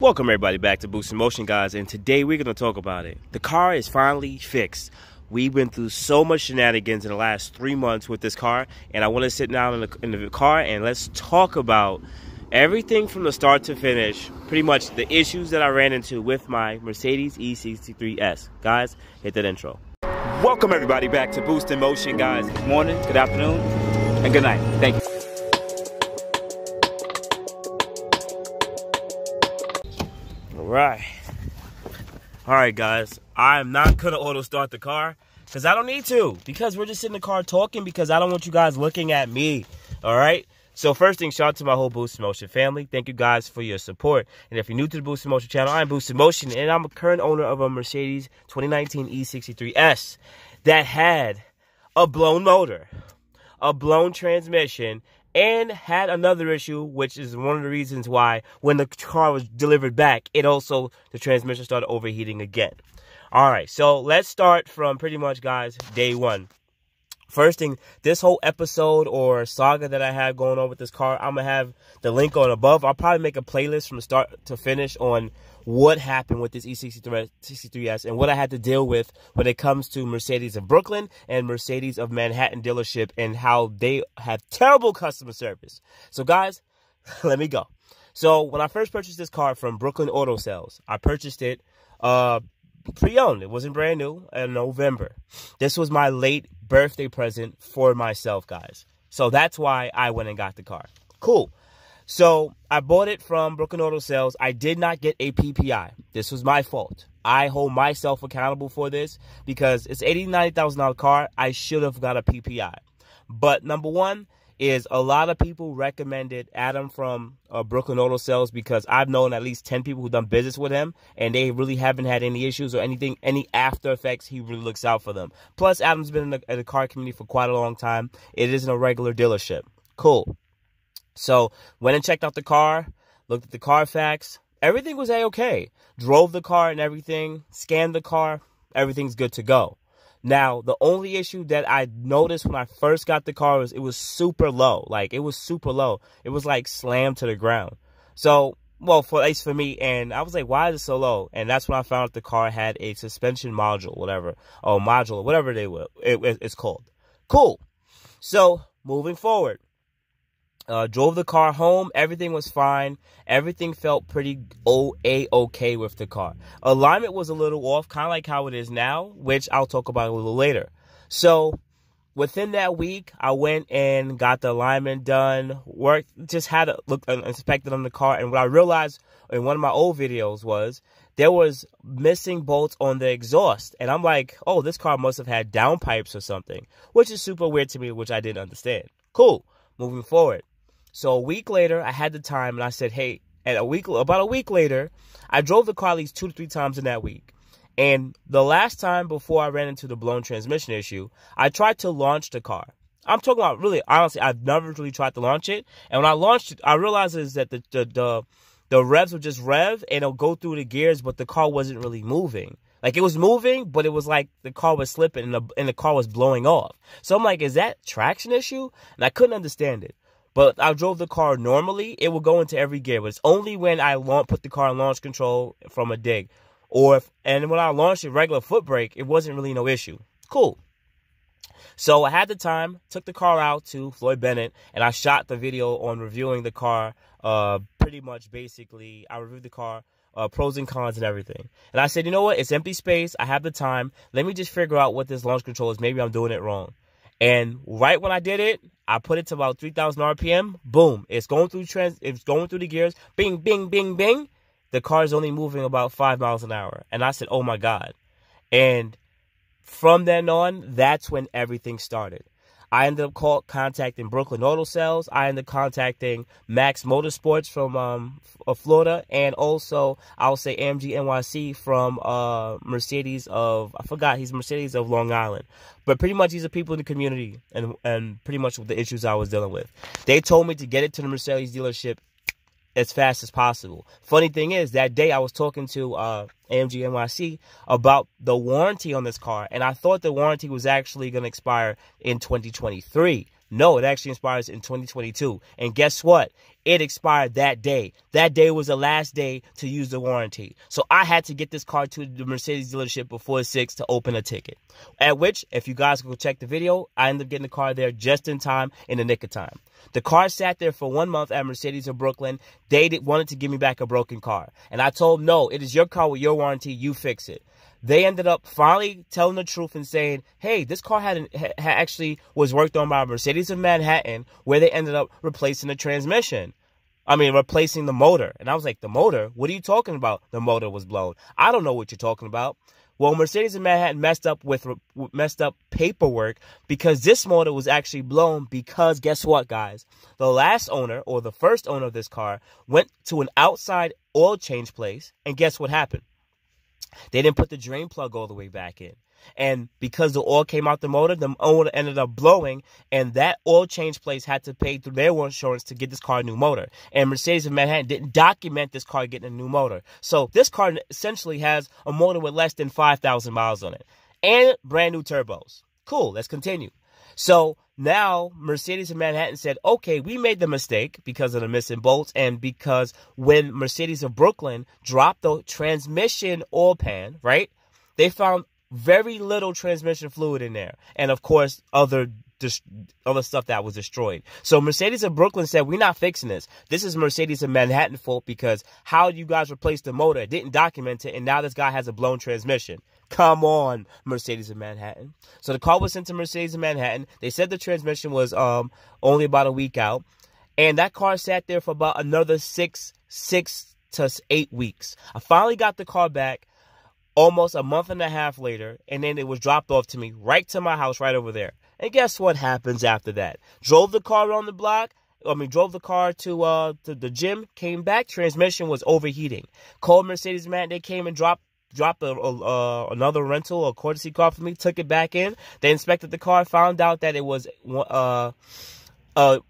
Welcome everybody back to Boost in Motion, guys, and today we're going to talk about it. The car is finally fixed. We've been through so much shenanigans in the last 3 months with this car, and I want to sit down in the car and let's talk about everything from the start to finish, pretty much the issues that I ran into with my Mercedes E63S. Guys, hit that intro. Welcome everybody back to Boost in Motion, guys. Good morning, good afternoon, and good night. Thank you. Alright guys, I'm not gonna auto start the car because I don't need to, because we're just in the car talking, because I don't want you guys looking at me. Alright, so first thing, shout out to my whole Boost in Motion family. Thank you guys for your support. And if you're new to the Boost in Motion channel, I'm Boost in Motion, and I'm a current owner of a Mercedes 2019 E63S that had a blown motor, a blown transmission, and had another issue, which is one of the reasons why when the car was delivered back, the transmission started overheating again. All right, so let's start from pretty much, guys, day one. First thing, this whole episode or saga that I have going on with this car, I'm going to have the link on above. I'll probably make a playlist from start to finish on what happened with this E63S and what I had to deal with when it comes to Mercedes of Brooklyn and Mercedes of Manhattan dealership and how they have terrible customer service. So, guys, let me go. So, when I first purchased this car from Brooklyn Auto Sales, I purchased it pre-owned. It wasn't brand new in November. This was my late birthday present for myself, guys. So that's why I went and got the car. Cool. So I bought it from Brooklyn Auto Sales. I did not get a PPI. This was my fault. I hold myself accountable for this because it's $80,000 to $90,000 car. I should have got a PPI. But number one is a lot of people recommended Adam from Brooklyn Auto Sales because I've known at least 10 people who've done business with him, and they really haven't had any issues or anything, any after effects. He really looks out for them. Plus, Adam's been in the car community for quite a long time. It isn't a regular dealership. Cool. So, went and checked out the car, looked at the Carfax. Everything was A-okay. Drove the car and everything, scanned the car. Everything's good to go. Now, the only issue that I noticed when I first got the car was it was super low. Like, it was super low. It was, like, slammed to the ground. So, well, at least for me, and I was like, why is it so low? And that's when I found out the car had a suspension module, whatever it's called. Cool. So, moving forward. Drove the car home. Everything was fine. Everything felt pretty okay with the car. Alignment was a little off, kind of like how it is now, which I'll talk about a little later. So within that week, I went and got the alignment done. Just had a look inspected on the car. And what I realized in one of my old videos was there was missing bolts on the exhaust. And I'm like, oh, this car must have had downpipes or something, which is super weird to me, which I didn't understand. Cool. Moving forward. So a week later, I had the time, and I said, hey, about a week later, I drove the car at least 2 to 3 times in that week. And the last time before I ran into the blown transmission issue, I tried to launch the car. I'm talking about, really, honestly, I've never really tried to launch it. And when I launched it, I realized is that the revs would just rev, and it'll go through the gears, but the car wasn't really moving. Like, it was moving, but it was like the car was slipping, and the car was blowing off. So I'm like, is that traction issue? And I couldn't understand it. But I drove the car normally. It would go into every gear. But it's only when I put the car in launch control from a dig. And when I launched it regular foot brake, it wasn't really no issue. Cool. So I had the time, took the car out to Floyd Bennett, and I shot the video on reviewing the car. Pretty much, basically, I reviewed the car, pros and cons and everything. And I said, you know what? It's empty space. I have the time. Let me just figure out what this launch control is. Maybe I'm doing it wrong. And right when I did it, I put it to about 3,000 RPM. Boom. It's going through the gears. Bing, bing, bing, bing. The car is only moving about 5 miles an hour. And I said, oh, my God. And from then on, that's when everything started. I ended up contacting Brooklyn Auto Sales. I ended up contacting Max Motorsports from Florida. And also, I'll say AMG NYC from Mercedes of, I forgot, he's Mercedes of Long Island. But pretty much these are people in the community and pretty much with the issues I was dealing with. They told me to get it to the Mercedes dealership as fast as possible. Funny thing is, that day I was talking to AMG NYC about the warranty on this car, and I thought the warranty was actually going to expire in 2023. No, it actually expires in 2022. And guess what? It expired that day. That day was the last day to use the warranty. So I had to get this car to the Mercedes dealership before 6 to open a ticket. At which, if you guys go check the video, I ended up getting the car there just in time, in the nick of time. The car sat there for 1 month at Mercedes of Brooklyn. They wanted to give me back a broken car. And I told them, no, it is your car with your warranty. You fix it. They ended up finally telling the truth and saying, hey, this car actually was worked on by Mercedes of Manhattan, where they ended up replacing the transmission. Replacing the motor. And I was like, the motor? What are you talking about? The motor was blown. I don't know what you're talking about. Well, Mercedes of Manhattan messed up paperwork because this motor was actually blown because guess what, guys? The last owner, or the first owner of this car, went to an outside oil change place, and guess what happened? They didn't put the drain plug all the way back in. And because the oil came out the motor ended up blowing, and that oil change place had to pay through their insurance to get this car a new motor. And Mercedes of Manhattan didn't document this car getting a new motor. So this car essentially has a motor with less than 5,000 miles on it and brand new turbos. Cool, let's continue. So now Mercedes of Manhattan said, okay, we made the mistake because of the missing bolts and because when Mercedes of Brooklyn dropped the transmission oil pan, right, they found very little transmission fluid in there. And, of course, other stuff that was destroyed. So Mercedes of Brooklyn said, we're not fixing this. This is Mercedes of Manhattan fault because how you guys replaced the motor? Didn't document it, and now this guy has a blown transmission. Come on, Mercedes of Manhattan. So the car was sent to Mercedes of Manhattan. They said the transmission was only about a week out. And that car sat there for about another 6 to 8 weeks. I finally got the car back almost a month and a half later, and then it was dropped off to me right to my house right over there. And guess what happens after that? Drove the car on the block. Drove the car to the gym, came back, transmission was overheating. Called Mercedes Man, they came and dropped another rental or courtesy car for me, took it back in. They inspected the car, found out that it was an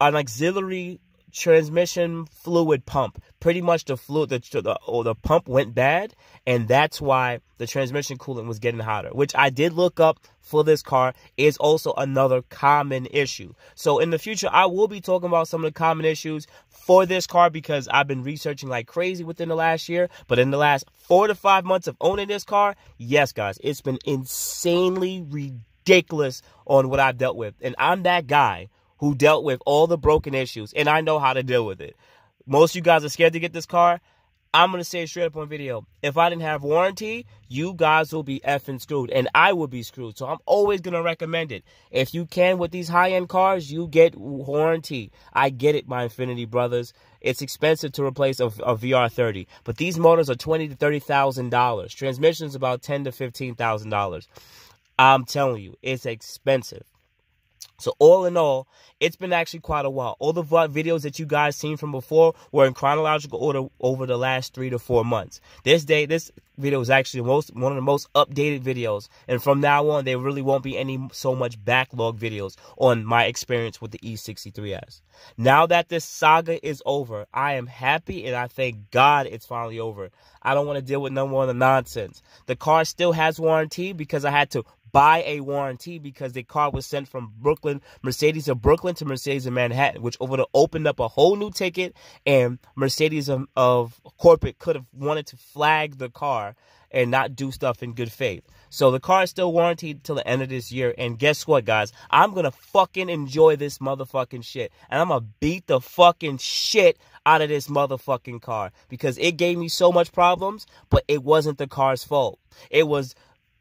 auxiliary transmission fluid pump. Pretty much the pump went bad, and that's why the transmission coolant was getting hotter, which I did look up for this car is also another common issue. So in the future, I will be talking about some of the common issues for this car because I've been researching like crazy within the last year. But in the last 4 to 5 months of owning this car, yes, guys, it's been insanely ridiculous on what I've dealt with. And I'm that guy who dealt with all the broken issues, and I know how to deal with it. Most of you guys are scared to get this car. I'm going to say it straight up on video. If I didn't have warranty, you guys will be effing screwed, and I will be screwed. So I'm always going to recommend it. If you can with these high-end cars, you get warranty. I get it, my Infinity brothers. It's expensive to replace a VR30, but these motors are $20,000 to $30,000. Transmission's about $10,000 to $15,000. I'm telling you, it's expensive. So all in all, it's been actually quite a while. All the videos that you guys seen from before were in chronological order over the last 3 to 4 months. This video is actually one of the most updated videos. And from now on, there really won't be any so much backlog videos on my experience with the E63s. Now that this saga is over, I am happy and I thank God it's finally over. I don't want to deal with no more of the nonsense. The car still has warranty because I had to buy a warranty because the car was sent from Mercedes of Brooklyn to Mercedes of Manhattan, which would have opened up a whole new ticket, and Mercedes of corporate could have wanted to flag the car and not do stuff in good faith. So the car is still warranted till the end of this year, and guess what, guys? I'm gonna fucking enjoy this motherfucking shit, and I'm gonna beat the fucking shit out of this motherfucking car because it gave me so much problems, but it wasn't the car's fault. It was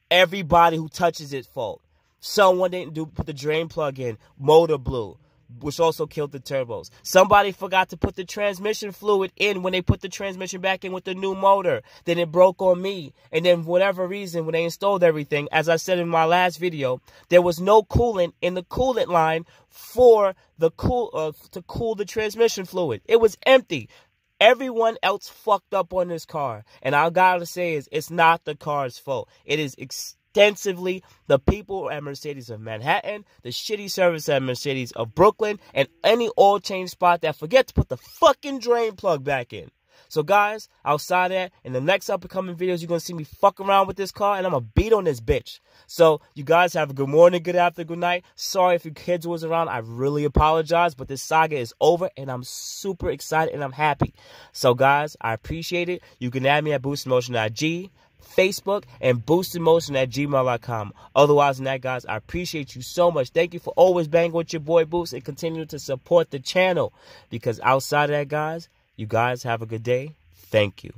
everybody who touches its fault. Someone didn't put the drain plug in, motor blew, which also killed the turbos. Somebody forgot to put the transmission fluid in when they put the transmission back in with the new motor. Then it broke on me. And then for whatever reason, when they installed everything, as I said in my last video, there was no coolant in the coolant line for the to cool the transmission fluid. It was empty. Everyone else fucked up on this car. And I gotta say is it's not the car's fault. It is extensively the people at Mercedes of Manhattan, the shitty service at Mercedes of Brooklyn, and any oil change spot that forgets to put the fucking drain plug back in. So guys, outside that, in the next upcoming videos, you're going to see me fuck around with this car, and I'm going to beat on this bitch. So you guys have a good morning, good afternoon, good night. Sorry if your kids was around. I really apologize, but this saga is over, and I'm super excited, and I'm happy. So guys, I appreciate it. You can add me at boostinmotion.g, Facebook, and boostinmotion@gmail.com. Otherwise than that, guys, I appreciate you so much. Thank you for always banging with your boy Boost and continue to support the channel. Because outside of that, guys, you guys have a good day. Thank you.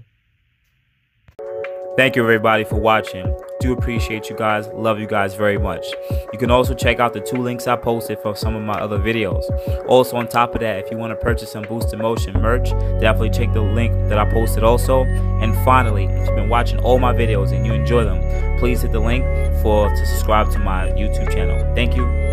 Thank you, everybody, for watching. Do appreciate you guys. Love you guys very much. You can also check out the 2 links I posted for some of my other videos. Also, on top of that, if you want to purchase some Boost in Motion merch, definitely check the link that I posted also. And finally, if you've been watching all my videos and you enjoy them, please hit the link to subscribe to my YouTube channel. Thank you.